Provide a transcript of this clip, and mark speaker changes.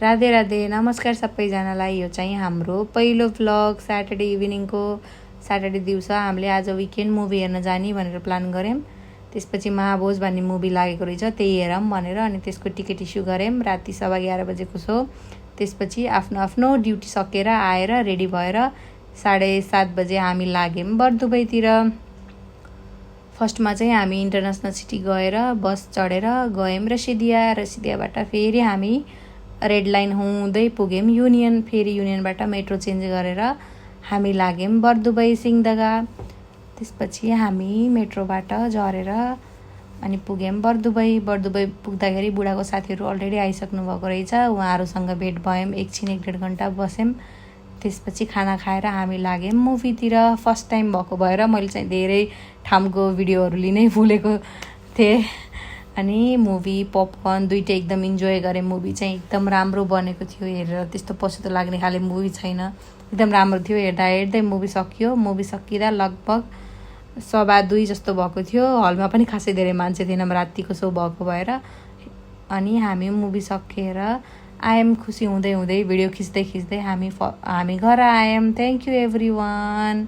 Speaker 1: राधे राधे नमस्कार सबैजनालाई। यो चाहिँ हाम्रो पहिलो भ्लग स्याटरडे इभिनिङको। स्याटरडे दिउँसो हामीले आज विकेन्ड मुभी हेर्न जाने भनेर प्लान गऱ्यौँ। त्यसपछि महाभोज भन्ने मुभी लागेको रहेछ, त्यही हेरौँ भनेर अनि त्यसको टिकट इस्यु गऱ्यौँ। राति 11:15 बजेको सो। त्यसपछि आफ्नो आफ्नो ड्युटी सकेर आएर रेडी भएर 7:30 बजे हामी लाग्यौँ बरदुबईतिर। फर्स्टमा चाहिँ हामी इन्टरनेसनल सिटी गएर बस चढेर गयौँ रसिदियाबाट फेरि हामी रेड लाइन हुँदै पुग्यौँ युनियन। फेरि युनियनबाट मेट्रो चेन्ज गरेर हामी लाग्यौँ बरदुबई सिंहदगा। त्यसपछि हामी मेट्रोबाट झरेर अनि पुग्यौँ बरदुबई पुग्दाखेरि बुढाको साथीहरू अलरेडी आइसक्नु भएको रहेछ। उहाँहरूसँग भेट भयौँ, एकछिन 1-1.5 घन्टा बस्यौँ। त्यसपछि खाना खाएर हामी लाग्यौँ मुभीतिर। फर्स्ट टाइम भएको भएर मैले चाहिँ धेरै ठाउँको भिडियोहरू लिनै भुलेको थिएँ। अनि मुभी पपकर्न दुइटै एकदम इन्जोय गरेँ। मुभी चाहिँ एकदम राम्रो बनेको थियो, हेरेर त्यस्तो पछुतो लाग्ने खाले मुभी छैन, एकदम राम्रो थियो। हेर्दै मुभी सकियो। मुभी सकिँदा लगभग 2:15 जस्तो भएको थियो। हलमा पनि खासै धेरै मान्छे थिएन, रातिको सो भएको भएर। अनि हामी मुभी सकेर आयौँ खुसी हुँदै भिडियो खिच्दै हामी घर आयौँ। Thank you every one.